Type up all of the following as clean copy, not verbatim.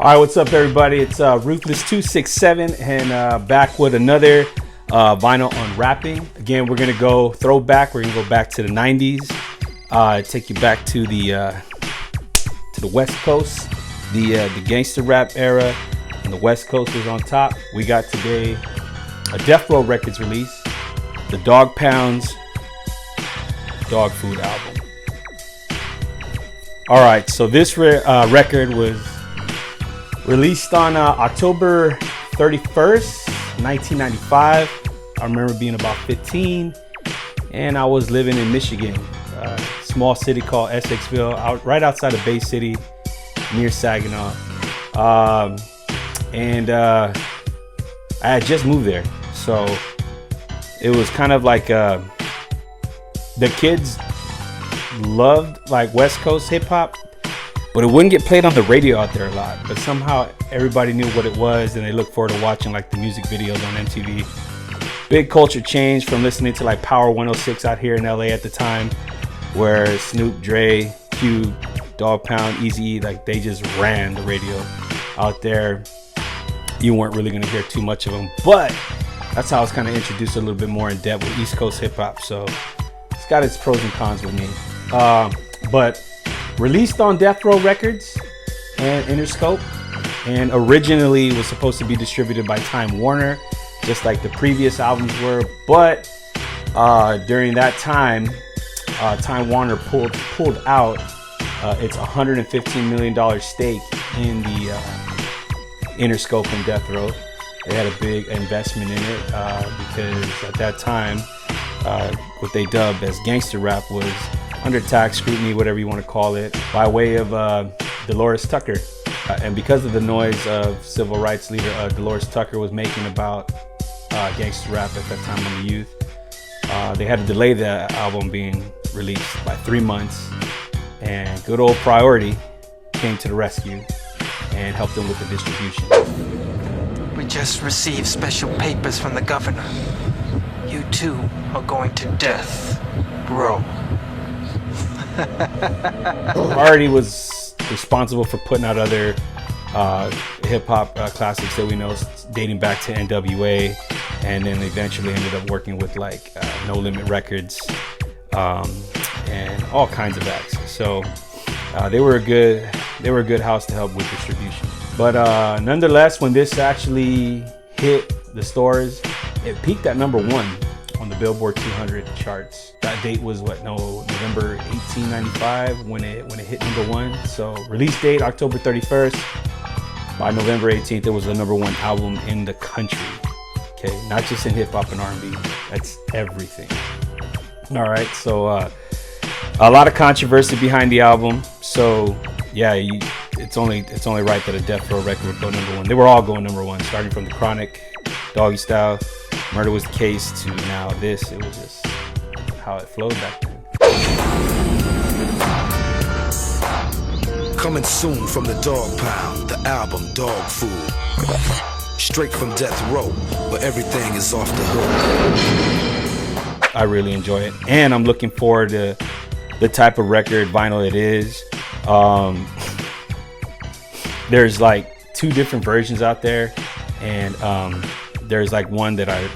All right, what's up, everybody? It's Ruthless267 and back with another vinyl unwrapping. Again, we're gonna go throwback. We're gonna go back to the '90s. Take you back to the West Coast, the gangster rap era, and the West Coast was on top. We got today a Death Row Records release, the Dogg Pound's Dogg Food album. All right, so this record was released on October 31st, 1995. I remember being about 15, and I was living in Michigan, a small city called Essexville, right outside of Bay City, near Saginaw. I had just moved there, so it was kind of like the kids loved like West Coast hip hop, but it wouldn't get played on the radio out there a lot. But somehow everybody knew what it was, and they looked forward to watching like the music videos on MTV. Big culture change from listening to like Power 106 out here in LA at the time, where Snoop, Dre, Cube, Dogg Pound, Eazy-E, like they just ran the radio out there. You weren't really gonna hear too much of them, but that's how I was kind of introduced a little bit more in depth with East Coast hip hop. So it's got its pros and cons with me. But released on Death Row Records and Interscope, and originally was supposed to be distributed by Time Warner, just like the previous albums were. But during that time, Time Warner pulled out its $115 million stake in the Interscope and Death Row. They had a big investment in it because at that time, what they dubbed as gangster rap was under tax scrutiny, whatever you want to call it, by way of Dolores Tucker. And because of the noise of civil rights leader Dolores Tucker was making about gangster rap at that time on the youth, they had to delay the album being released by 3 months. And good old Priority came to the rescue and helped them with the distribution. We just received special papers from the governor. You two are going to death, bro. Priority was responsible for putting out other hip-hop classics that we know dating back to NWA, and then eventually ended up working with like No Limit Records and all kinds of acts. So they were a good house to help with distribution. But nonetheless, when this actually hit the stores, it peaked at number 1 on the Billboard 200 charts. That date was November 1895 when it hit number 1. So release date October 31st. By November 18th, it was the number 1 album in the country. Okay, not just in hip hop and R&B. That's everything. All right, so a lot of controversy behind the album. So yeah, it's only right that a Death Row record would go number 1. They were all going number 1, starting from The Chronic, Doggy Style, Murder Was the Case, to now this. It was just how it flowed back then. Coming soon from the Dogg Pound, the album Dogg Food. Straight from Death Row, where everything is off the hook. I really enjoy it, and I'm looking forward to the type of record vinyl it is. There's like 2 different versions out there, and there's like one that I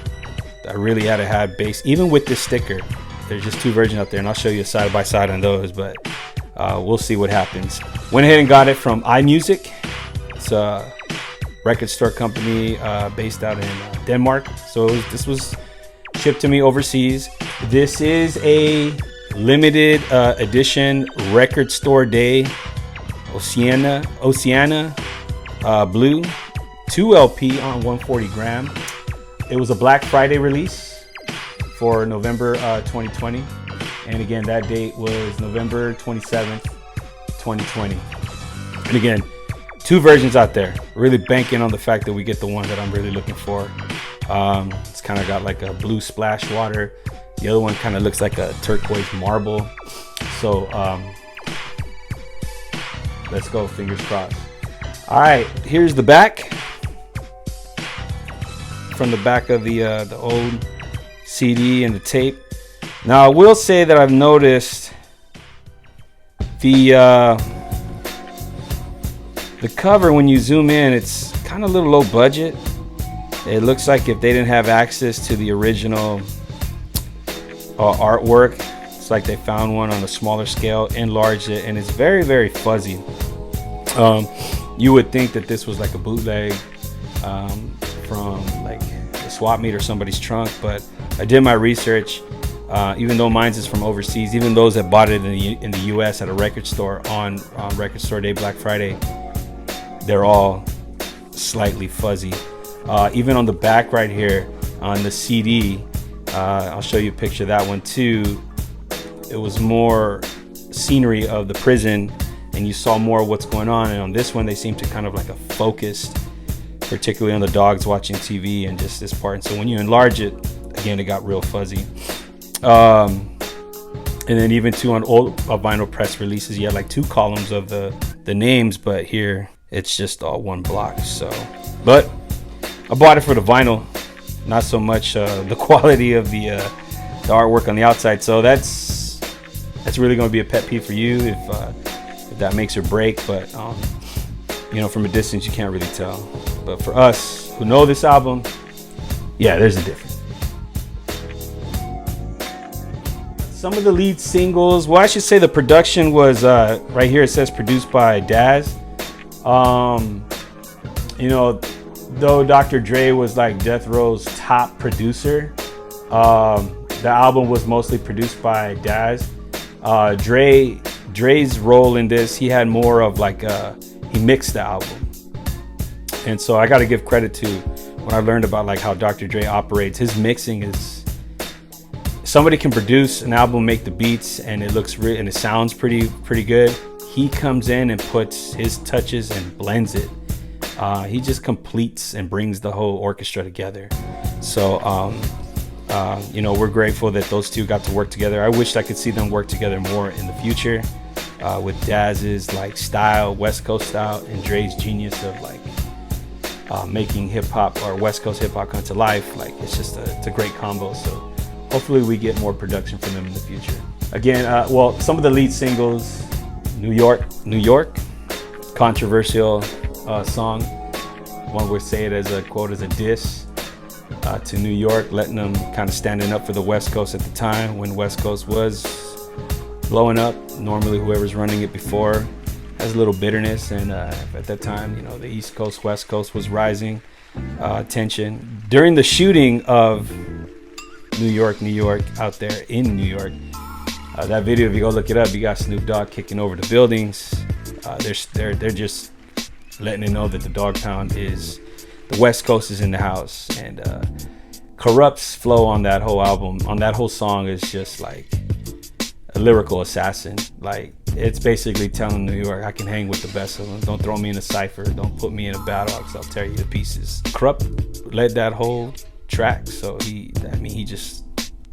really had to have bass, even with this sticker. There's just 2 versions out there, and I'll show you a side by side on those, but we'll see what happens. Went ahead and got it from iMusic. It's a record store company based out in Denmark. So this was shipped to me overseas. This is a limited edition record store day Oceania blue 2 LP on 140 gram. It was a Black Friday release for November 2020, and again that date was November 27th 2020. And again, 2 versions out there, really banking on the fact that we get the one that I'm really looking for. It's kind of got like a blue splash water. The other one kind of looks like a turquoise marble. So let's go, fingers crossed. All right, here's the back. From the back of the old CD and the tape. Now I will say that I've noticed the The cover, when you zoom in, it's kind of a little low budget. It looks like if they didn't have access to the original artwork, it's like they found one on a smaller scale, enlarged it, and it's very, very fuzzy. You would think that this was like a bootleg from like a swap meet or somebody's trunk, but I did my research. Even though mine's is from overseas, even those that bought it in the US at a record store on Record Store Day, Black Friday, they're all slightly fuzzy. Even on the back right here on the CD, I'll show you a picture of that one too. It was more scenery of the prison, and you saw more of what's going on. And on this one, they seem to kind of like a focused, particularly on the dogs watching TV and just this part. And so when you enlarge it, again, it got real fuzzy. And then even too on old vinyl press releases, you had like 2 columns of the names, but here it's just all one block. So, but I bought it for the vinyl, not so much the quality of the artwork on the outside. So that's really going to be a pet peeve for you if that makes or break. But you know, from a distance you can't really tell. But for us who know this album, yeah, there's a difference. Some of the lead singles, well, I should say the production was right here. It says produced by Daz. You know, though Dr. Dre was like Death Row's top producer, the album was mostly produced by Daz. Dre's role in this, he had more of like he mixed the album, and so I got to give credit to when I learned about like how Dr. Dre operates. His mixing is, somebody can produce an album, make the beats, and it looks and it sounds pretty good. He comes in and puts his touches and blends it. He just completes and brings the whole orchestra together. So you know, we're grateful that those two got to work together. I wished I could see them work together more in the future, with Daz's like style, West Coast style, and Dre's genius of like making hip hop or West Coast hip hop come to life. Like it's just it's a great combo. So hopefully we get more production from them in the future. Again, well, some of the lead singles, New York, controversial song. One would say it as a quote, as a diss to New York, letting them kind of standing up for the West Coast at the time when West Coast was blowing up. Normally whoever's running it before has a little bitterness, and at that time, you know, the East Coast, West Coast was rising, tension. During the shooting of New York out there in New York, that video, if you go look it up, you got Snoop Dogg kicking over the buildings. They're just letting it know that the Dogg Pound is, the West Coast is in the house. And Corrupt's flow on that whole album, on that whole song, is just like a lyrical assassin. Like it's basically telling New York, I can hang with the best of them. Don't throw me in a cypher. Don't put me in a battle, because I'll tear you to pieces. Corrupt led that whole track. So he just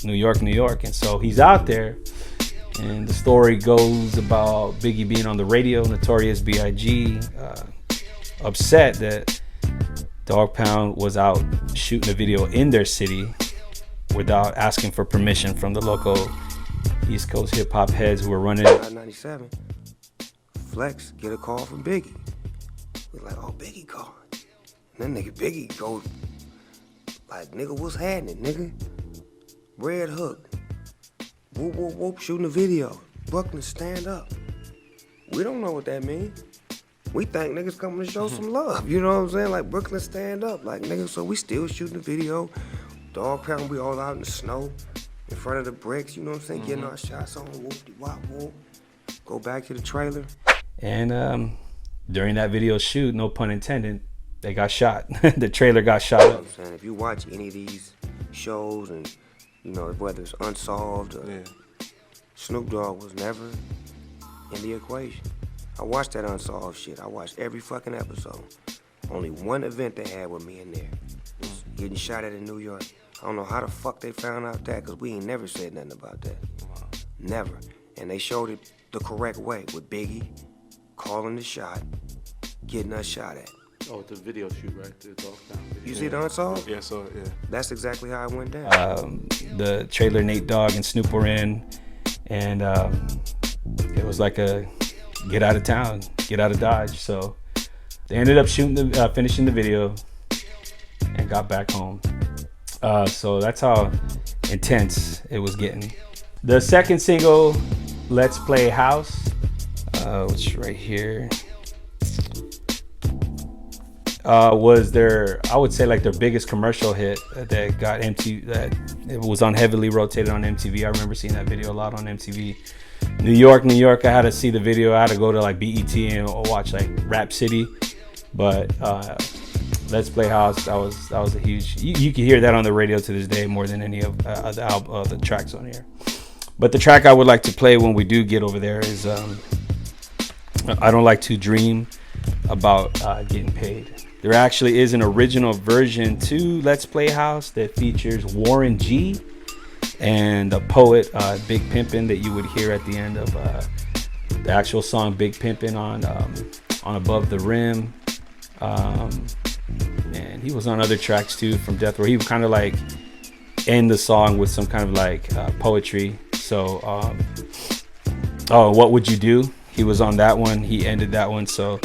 New York. And so he's out there, and the story goes about Biggie being on the radio, Notorious B.I.G. Upset that Dogg Pound was out shooting a video in their city without asking for permission from the local East Coast hip hop heads who were running. 97, Flex get a call from Biggie. We're like, oh, Biggie called. And then nigga Biggie go like, nigga, what's happening, nigga? Red Hook. Whoop, whoop, whoop, shooting a video. Brooklyn, stand up. We don't know what that means. We think niggas coming to show some love. You know what I'm saying? Like, Brooklyn, stand up. Like, nigga, so we still shooting the video. Dogg Pound, we all out in the snow, in front of the bricks, you know what I'm saying? Getting our shots on, whoop-de-wop, whoop. Go back to the trailer. And during that video shoot, no pun intended, they got shot. The trailer got shot up. You know, if you watch any of these shows, and you know, whether it's Unsolved or Snoop Dogg was never in the equation. I watched that Unsolved shit. I watched every fucking episode. Only one event they had with me in there. Was getting shot at in New York. I don't know how the fuck they found out that, because we ain't never said nothing about that. Wow. Never. And they showed it the correct way, with Biggie calling the shot, getting us shot at. Oh, the video shoot, right? The Dogg Pound video. You see the Unsolved? Yeah, so yeah. That's exactly how it went down. The trailer Nate Dogg and Snoop were in, and it was like a get out of town, get out of Dodge. So they ended up finishing the video and got back home. So that's how intense it was getting. The second single, Let's Play House, which is right here, was their, I would say, like their biggest commercial hit that got MTV, that it was on heavily rotated on MTV. I remember seeing that video a lot on MTV. New York, I had to see the video. I had to go to like BET and watch like Rap City. But Let's Play House, that was a huge, you can hear that on the radio to this day more than any of the tracks on here. But the track I would like to play when we do get over there is I Don't Like to Dream About Getting Paid. There actually is an original version to Let's Play House that features Warren G and the poet Big Pimpin' that you would hear at the end of the actual song Big Pimpin' on Above the Rim. And he was on other tracks too from Death Row. He would kind of like end the song with some kind of like poetry. So oh, What Would You Do? He was on that one. He ended that one. So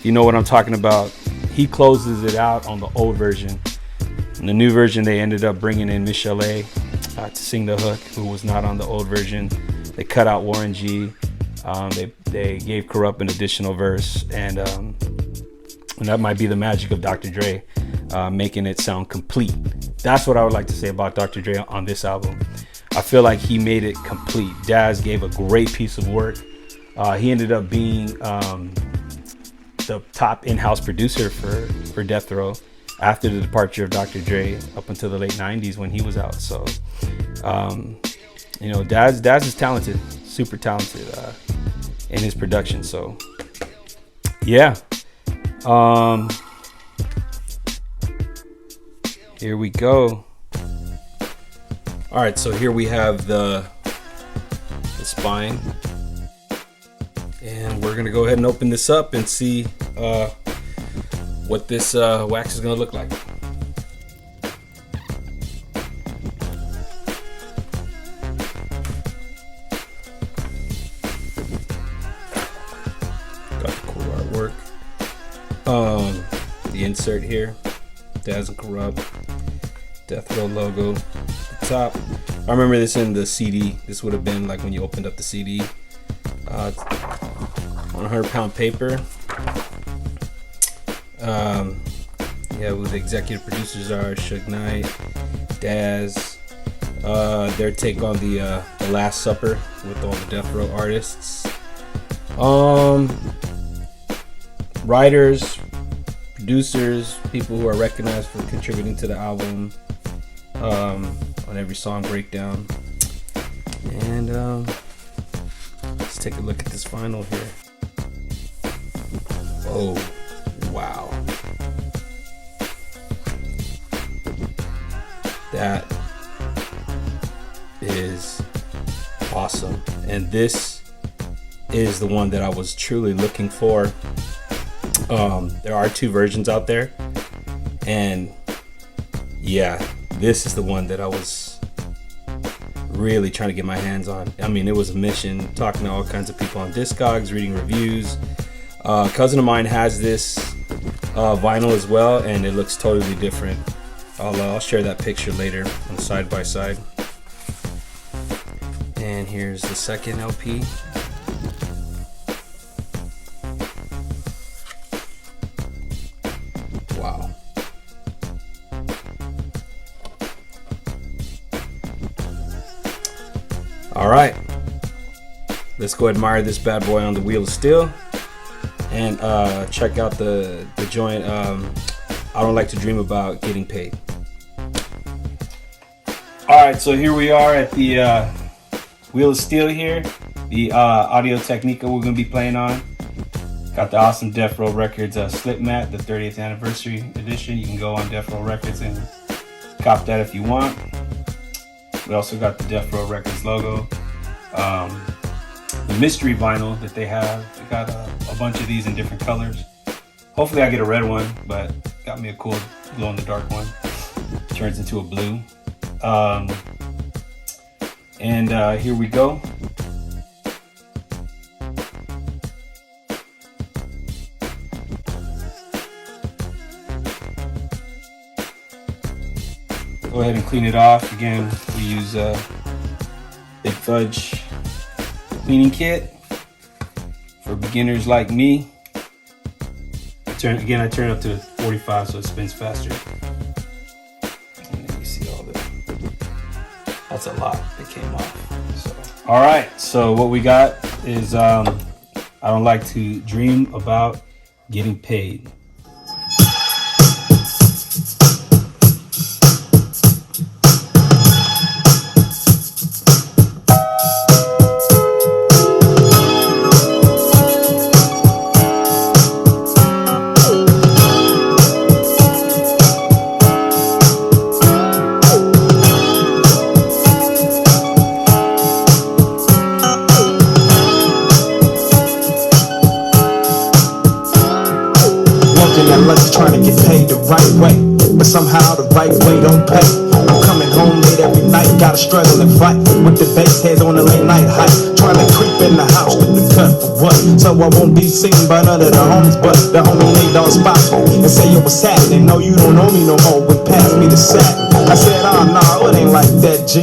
you know what I'm talking about. He closes it out on the old version. In the new version, they ended up bringing in Michelle A to sing the hook, who was not on the old version. They cut out Warren G. They gave Corrupt an additional verse, and that might be the magic of Dr. Dre, making it sound complete. That's what I would like to say about Dr. Dre on this album. I feel like he made it complete. Daz gave a great piece of work. He ended up being the top in-house producer for Death Row after the departure of Dr. Dre up until the late 90s when he was out. So, you know, Daz is talented, super talented in his production. So, yeah. Here we go. All right, so here we have the spine. And we're gonna go ahead and open this up and see what this wax is gonna look like. Got the cool artwork. The insert here, Daz and Corrupt, Death Row logo, the top. I remember this in the CD. This would have been like when you opened up the CD. 100-pound paper. Yeah, who the executive producers are: Suge Knight, Daz. Their take on the Last Supper with all the Death Row artists. Writers, producers, people who are recognized for contributing to the album. On every song breakdown. And let's take a look at this vinyl here. Oh, wow. That is awesome. And this is the one that I was truly looking for. There are two versions out there. And yeah, this is the one that I was really trying to get my hands on. I mean, it was a mission, talking to all kinds of people on Discogs, reading reviews. A cousin of mine has this vinyl as well, and it looks totally different. I'll share that picture later on side by side. And here's the second LP. Wow. All right, let's go admire this bad boy on the wheel of steel and check out the joint I Don't Like to Dream About Getting Paid. All right, so here we are at the wheel of steel here, the Audio Technica we're gonna be playing on. Got the awesome Death Row Records slipmat, the 30th anniversary edition. You can go on Death Row Records and cop that if you want. We also got the Death Row Records logo. The mystery vinyl that they have. They got a bunch of these in different colors. Hopefully I get a red one, but got me a cool glow in the dark one. Turns into a blue. And here we go. go ahead and clean it off. Again, we use Big Fudge cleaning kit for beginners like me. I turn it up to 45 so it spins faster. And then you see all that's a lot that came off. So, all right, so what we got is I don't like to dream about getting paid. Trying to get paid the right way, but somehow the right way don't pay. I'm coming home late every night, gotta struggle and fight with the bass heads on the late night hike. Trying to creep in the house with the cut for what? So I won't be seen by none of the homies, but the homie Nate don't spot me and say, yo, what's happening? No, you don't know me no more, but pass me the sack. I said, oh, no, it ain't like that, G.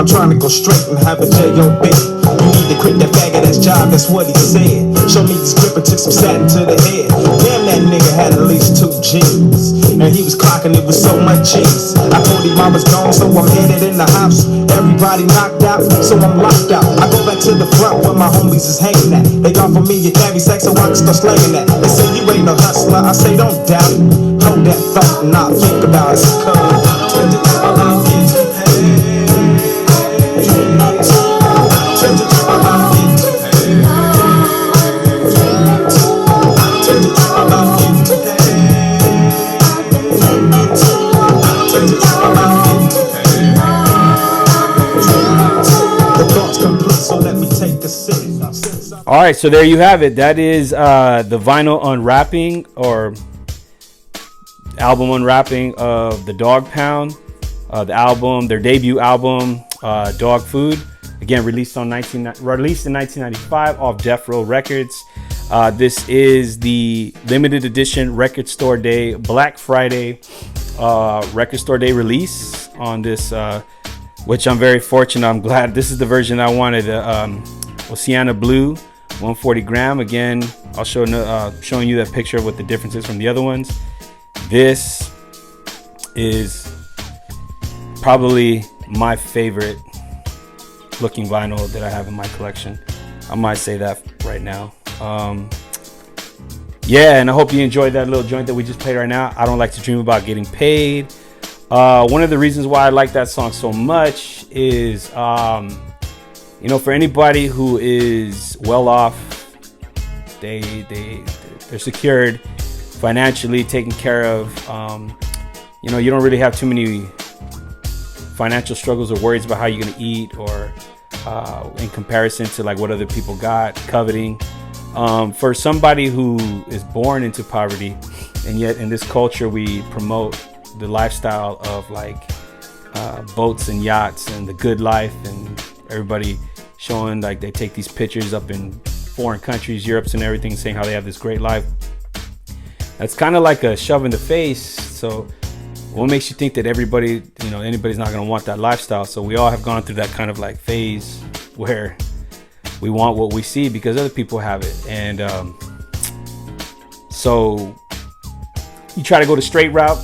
I'm trying to go straight and have a J.O.B. You need to quit that faggot ass job, that's what he said. Show me this grip and took some satin to the head. Damn, that nigga had at least 2 G's, and he was clocking it with so much cheese. I told him I was gone, so I'm headed in the house. Everybody knocked out, so I'm locked out. I go back to the front where my homies is hanging at. They offer me a heavy sex so I can start slaying that. They say you ain't no hustler, I say don't doubt it. Hold that thought and not think about it. All right, so there you have it. That is the vinyl unwrapping or album unwrapping of the Dogg Pound, the album, their debut album, Dogg Food. Again, released in 1995 off Death Row Records. This is the limited edition Record Store Day, Black Friday Record Store Day release on this, which I'm very fortunate. I'm glad this is the version I wanted. Oceania Blue, 140 gram. Again, I'll showing you that picture of what the difference is from the other ones. This is probably my favorite looking vinyl that I have in my collection. I might say that right now. Yeah, and I hope you enjoyed that little joint that we just played right now. I don't like to dream about getting paid. One of the reasons why I like that song so much is, for anybody who is well off, they're secured financially, taken care of. You don't really have too many financial struggles or worries about how you're gonna eat, or in comparison to like what other people got, coveting. For somebody who is born into poverty, and yet in this culture we promote the lifestyle of like boats and yachts and the good life, and everybody showing like they take these pictures up in foreign countries, Europe's and everything, saying how they have this great life. That's kind of like a shove in the face. So what makes you think that everybody, anybody's not going to want that lifestyle? So we all have gone through that kind of like phase where we want what we see because other people have it. And so you try to go the straight route,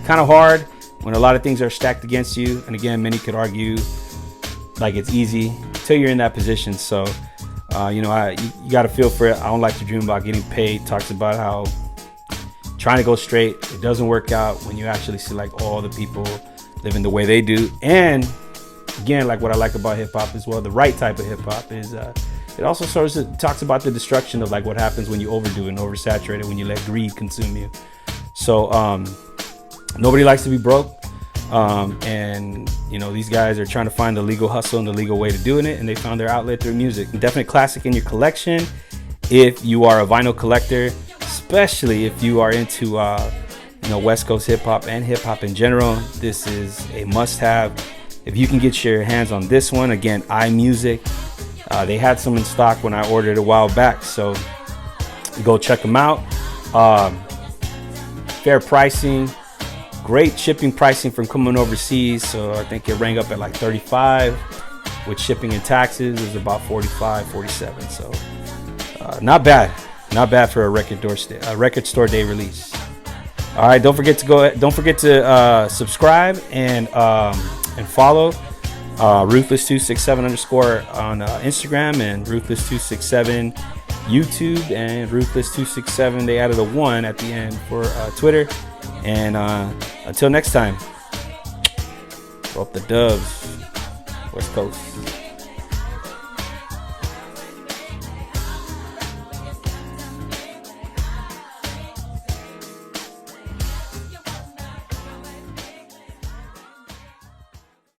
kind of hard when a lot of things are stacked against you. And again, many could argue like it's easy until you're in that position. So you got to feel for it. I don't like to dream about getting paid. Talks about how trying to go straight, it doesn't work out when you actually see like all the people living the way they do. And again, like what I like about hip hop as well, the right type of hip hop is it also talks about the destruction of like what happens when you overdo it and oversaturate it, when you let greed consume you. So nobody likes to be broke. And these guys are trying to find the legal hustle and the legal way to doing it, and they found their outlet through music. Definite classic in your collection if you are a vinyl collector, especially if you are into West Coast hip hop and hip hop in general. This is a must-have. If you can get your hands on this one, again, iMusic, they had some in stock when I ordered a while back, so go check them out. Fair pricing, great shipping pricing from coming overseas. So I think it rang up at like 35 with shipping and taxes. It was about 45, 47. So not bad for a record store day release. All right, don't forget to subscribe and follow Ruthless267_ on Instagram, and Ruthless267 YouTube, and Ruthless267. They added a 1 at the end for Twitter. And until next time, roll up the dubs, West Coast.